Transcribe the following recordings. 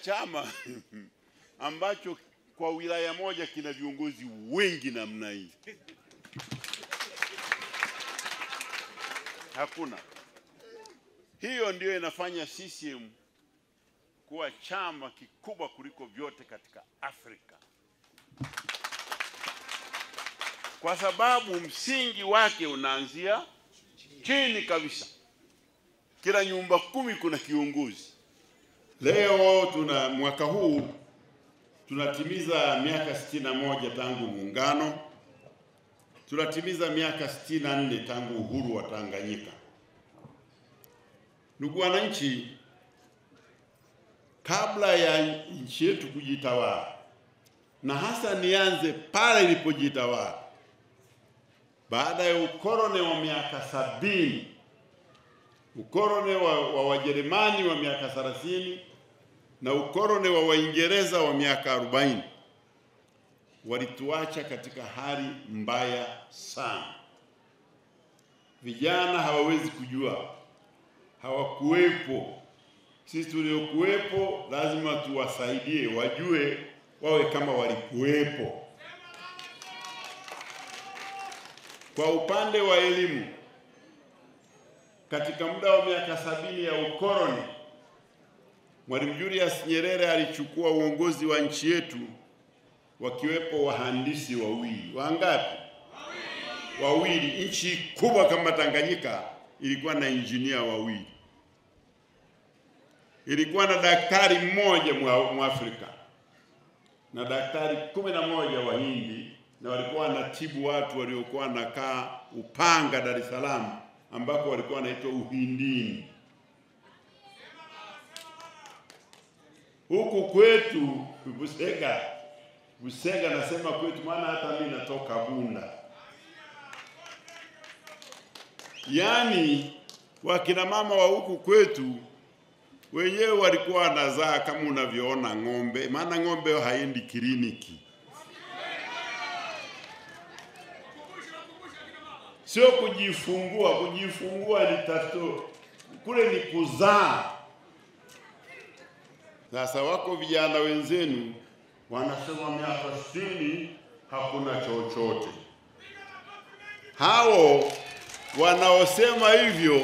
chama ambacho kwa wilaya moja kina viongozi wengi namna hii. Hakuna. Hiyo ndio inafanya CCM kuwa chama kikubwa kuliko vyote katika Afrika. Kwa sababu msingi wake unaanzia chini kabisa. Kila nyumba 10 kuna kiongozi. Leo mwaka huu tunatimiza miaka 61 tangu muungano. Tunatimiza miaka 64 tangu uhuru wa Tanganyika. Ndugu wananchi, kabla ya nchi yetu kujitawala, na hasa nianze pale ilipojitawala, baada ya ukoloni wa miaka 70, ukoloni wa Wajerumani wa miaka 30 na ukoloni wa Waingereza wa miaka 40, walituacha katika hali mbaya sana. Vijana hawawezi kujua, hawakuwepo. Sisi tuliokuwepo lazima tuwasaidie wajue, wawe kama walikuwepo. Kwa upande wa elimu, katika muda wa miaka 70 ya ukoloni, Mwalimu Julius Nyerere alichukua uongozi wa nchi yetu wakiwepo wahandisi wawili. Wangapi? Wawili. Nchi kubwa kama Tanganyika ilikuwa na injinia wawili. Ilikuwa na daktari mmoja Mwafrika na daktari 11 Wahindi, na walikuwa wanatibu watu waliokuwa wanakaa Upanga, Dar es Salaam, ambako walikuwa wanaitwa Uhindini. Huku kwetu Busega nasema kwetu maana hata mimi natoka Bunda. Yaani wakina mama wa huku kwetu wenyewe walikuwa wanazaa kama unavyoona ng'ombe, maana ng'ombe haendi kliniki. Sio kujifungua ni tato, kule ni kuzaa. Sasa wako vijana wenzenu wanasema miaka 60 hakuna chochote. Hao wanaosema hivyo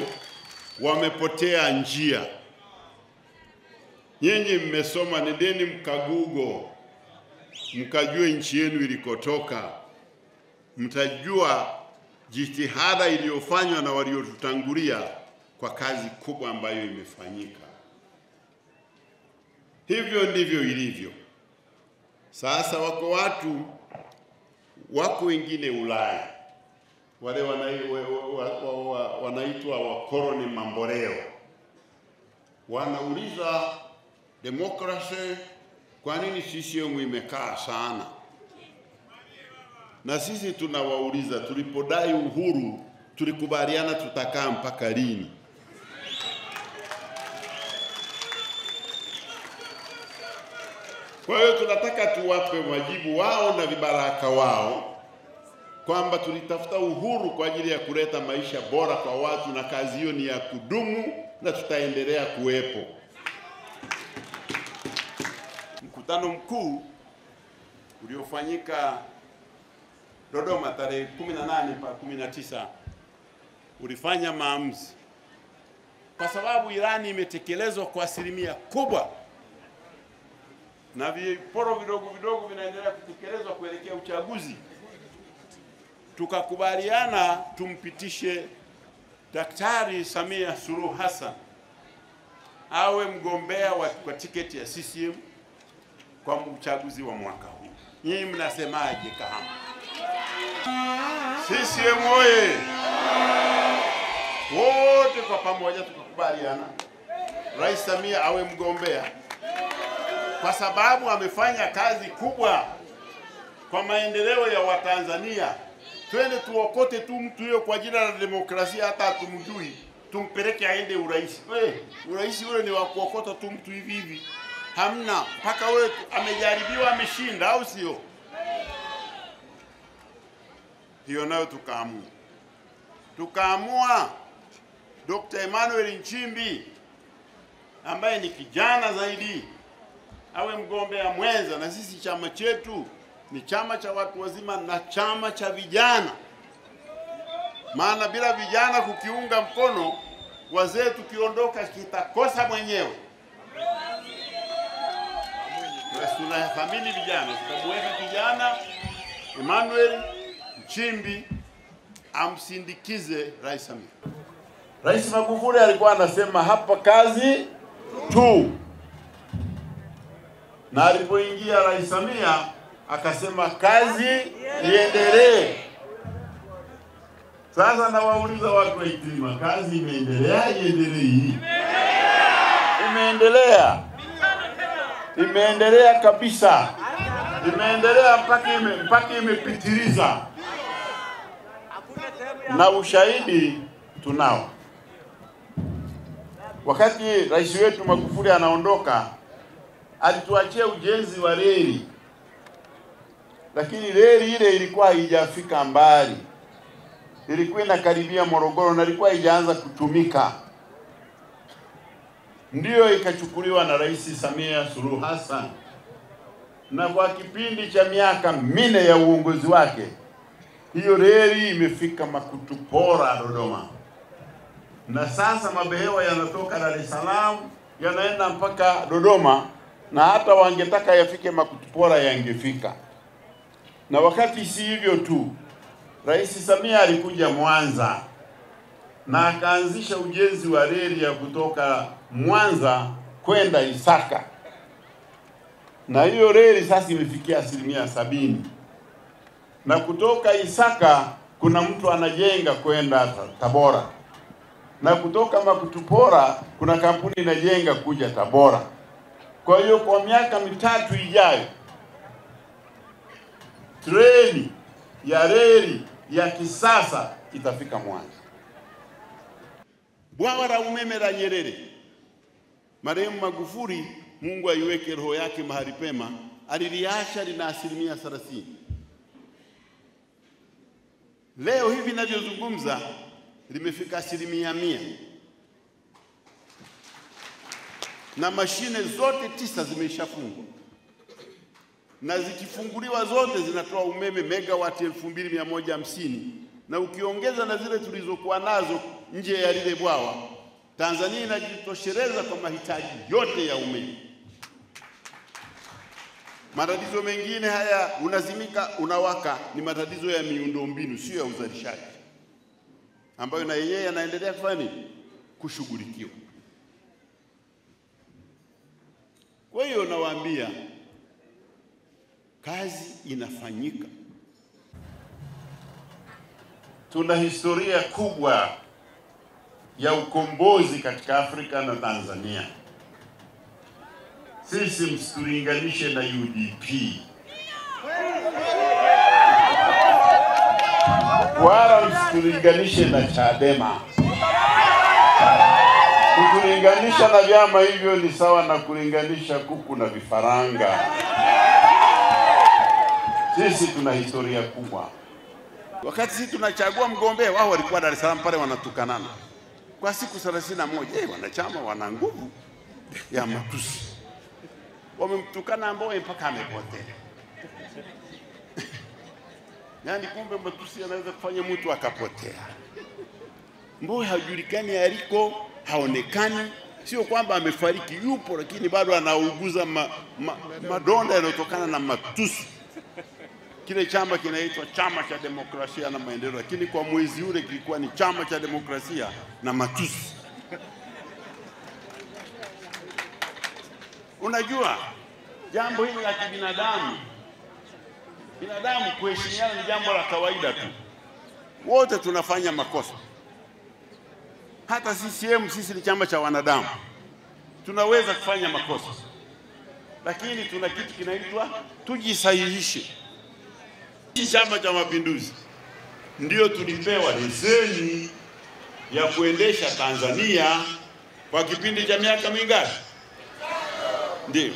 wamepotea njia. Nyinyi mmesoma, nendeni mkagugo, mkajue nchi yenu ilikotoka. Mtajua jitihada iliyofanywa na waliotutangulia kwa kazi kubwa ambayo imefanyika. Hivyo ndivyo ilivyo. Sasa wako wengine Ulaya, wale wanaitwa wakoloni mamboleo, wanauliza demokrasi, kwa nini CCM imekaa sana? Na sisi tunawauliza, tulipodai uhuru tulikubaliana tutakaa mpaka lini? Kwa hiyo tunataka tuwape majibu wao na vibaraka wao kwamba tulitafuta uhuru kwa ajili ya kuleta maisha bora kwa watu, na kazi hiyo ni ya kudumu na tutaendelea kuwepo. Mkutano mkuu uliofanyika Dodoma tarehe 18 mpaka 19 ulifanya maamuzi, kwa sababu Irani imetekelezwa kwa asilimia kubwa na viporo vidogo vidogo vinaendelea kutekelezwa kuelekea uchaguzi. Tukakubaliana tumpitishe Daktari Samia Suluhu Hassan awe mgombea kwa tiketi ya CCM kwa uchaguzi wa mwaka huu. Nyinyi mnasemaje Kahama? CCM oye! Wote kwa pamoja tukakubaliana Rais Samia awe mgombea, kwa sababu amefanya kazi kubwa kwa maendeleo ya Watanzania. Twende tuokote tu mtu huyo kwa jina la demokrasia, hata tumjui, tumpeleke aende urais. Urais ule ni wa kuokota tu mtu hivi hivi. Hamna, mpaka wewe amejaribiwa ameshinda, au sio? Hiyo nayo tukaamua Dr. Emmanuel Nchimbi ambaye ni kijana zaidi, awe mgombea mwenza, na sisi chama chetu ni chama cha watu wazima na chama cha vijana. Maana bila vijana kukiunga mkono, wazee tukiondoka kitakosa mwenyewe. Tunathamini vijana, tukamweka kijana Emmanuel Nchimbi amsindikize Rais Samia. Rais Magufuli alikuwa anasema hapa kazi tu, na alipoingia Rais Samia akasema kazi iendelee. Sasa nawauliza watu wa Itilima, kazi imeendelea iendelee? Imeendelea. Imeendelea kabisa. Imeendelea mpaka imepitiliza. Na ushahidi tunao. Wakati rais wetu Magufuli anaondoka, alituachia ujenzi wa reli. Lakini reli ile ilikuwa haijafika mbali. Ilikuwa inakaribia Morogoro na ilikuwa haijaanza kutumika. Ndiyo ikachukuliwa na Rais Samia Suluhu Hassan. Na kwa kipindi cha miaka 4 ya uongozi wake, hiyo reli imefika Makutupora Dodoma. Na sasa mabehewa yanatoka Dar es Salaam yanaenda mpaka Dodoma, na hata wangetaka yafike Makutupora yangefika. Na wakati si hivyo tu, Rais Samia alikuja Mwanza na akaanzisha ujenzi wa reli ya kutoka Mwanza kwenda Isaka. Na hiyo reli sasa imefikia 70%. Na kutoka Isaka kuna mtu anajenga kwenda Tabora. Na kutoka Makutupora kuna kampuni inajenga kuja Tabora. Kwa hiyo kwa miaka 3 ijayo, treni ya reli ya kisasa itafika Mwanza. Bwawa la umeme la Nyerere, marehemu Magufuli, Mungu aiweke roho yake mahali pema, aliliacha lina 30%. Leo hivi ninavyozungumza limefika 100%. Na mashine zote 9 zimeshafungwa. Na zikifunguliwa zote zinatoa umeme megawati 2150, na ukiongeza na zile tulizokuwa nazo nje ya lile bwawa, Tanzania inajitosheleza kwa mahitaji yote ya umeme. Matatizo mengine haya unazimika unawaka ni matatizo ya miundombinu, sio ya uzalishaji, ambayo na yeye yanaendelea kufanya nini? Kushughulikiwa. Kwa hiyo nawaambia kazi inafanyika. Tuna historia kubwa ya ukombozi katika Afrika na Tanzania. Sisi msitulinganishe na UDP, wala msitulinganishe na Chadema. Kutulinganisha na vyama hivyo ni sawa na kulinganisha kuku na vifaranga. Sisi tuna historia kubwa. Wakati sisi tunachagua mgombea, wao walikuwa Dar es Salaam pale wanatukanana kwa siku 31. Wanachama wana nguvu ya matusi. Wamemtukana Mbowe mpaka amepotea. Yaani kumbe matusi yanaweza kufanya mtu akapotea. Mbowe hajulikani aliko, haonekani. Sio kwamba amefariki, yupo, lakini bado anauguza madonda yanayotokana na matusi. Kile chama kinaitwa Chama cha Demokrasia na Maendeleo, lakini kwa mwezi ule kilikuwa ni Chama cha Demokrasia na Matusi. Unajua, jambo hili la kibinadamu, binadamu kuheshimiana ni jambo la kawaida tu. Wote tunafanya makosa. Hata CCM, sisi ni chama cha wanadamu, tunaweza kufanya makosa, lakini tuna kitu kinaitwa tujisahihishe. Chama cha Mapinduzi ndio tulipewa leseni ya kuendesha Tanzania kwa kipindi cha miaka mingapi? Ndio.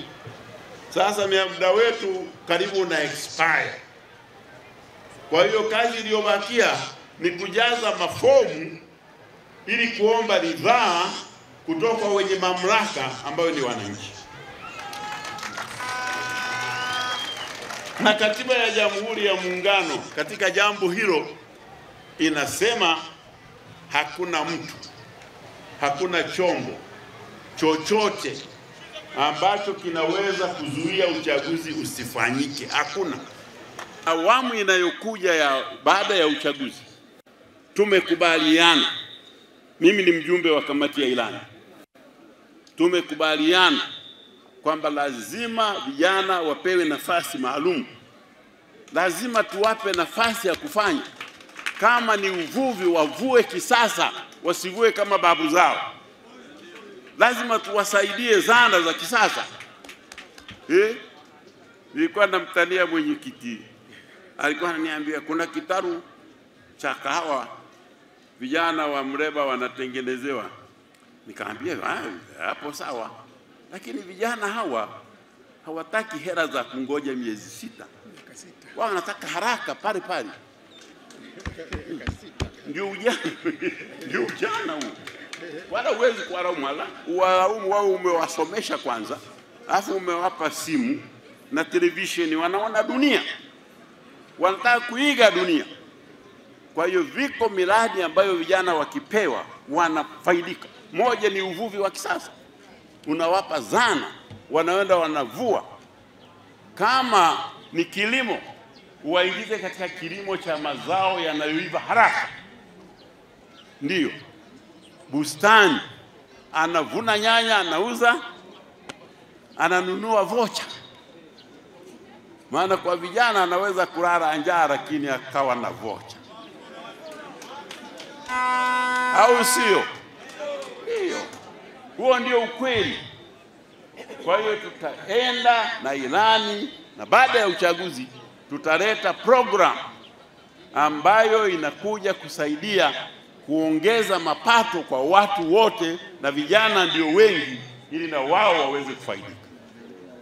Sasa muda wetu karibu na expire. Kwa hiyo kazi iliyobakia ni kujaza mafomu ili kuomba ridhaa kutoka wenye mamlaka ambayo ni wananchi. Na katiba ya Jamhuri ya Muungano katika jambo hilo inasema hakuna mtu, hakuna chombo chochote ambacho kinaweza kuzuia uchaguzi usifanyike. Hakuna. Awamu inayokuja ya baada ya uchaguzi tumekubaliana, mimi ni mjumbe wa kamati ya ilani, tumekubaliana kwamba lazima vijana wapewe nafasi maalum. Lazima tuwape nafasi ya kufanya. Kama ni uvuvi, wavue kisasa, wasivue kama babu zao. Lazima tuwasaidie zana za kisasa. Nilikuwa namtania mwenyekiti, alikuwa ananiambia kuna kitaru cha kahawa vijana wa Mreba wanatengenezewa. Nikamwambia hapo sawa, lakini vijana hawa hawataki hela za kungoja miezi 6. Wao wanataka haraka pale pale. Ndio ujana huu. Wala uwezi kuwalaumu wao, umewasomesha kwanza, alafu umewapa simu na televisheni, wanaona dunia, wanataka kuiga dunia. Kwa hiyo viko miradi ambayo vijana wakipewa wanafaidika. Moja ni uvuvi wa kisasa, unawapa zana, wanaenda wanavua. Kama ni kilimo, waingize katika kilimo cha mazao yanayoiva haraka. Ndiyo bustani, anavuna nyanya, anauza, ananunua vocha. Maana kwa vijana anaweza kulala njaa lakini akawa na vocha, au sio? Hiyo, huo ndio ukweli. Kwa hiyo tutaenda na ilani, na baada ya uchaguzi tutaleta program ambayo inakuja kusaidia kuongeza mapato kwa watu wote, na vijana ndio wengi, ili na wao waweze kufaidika.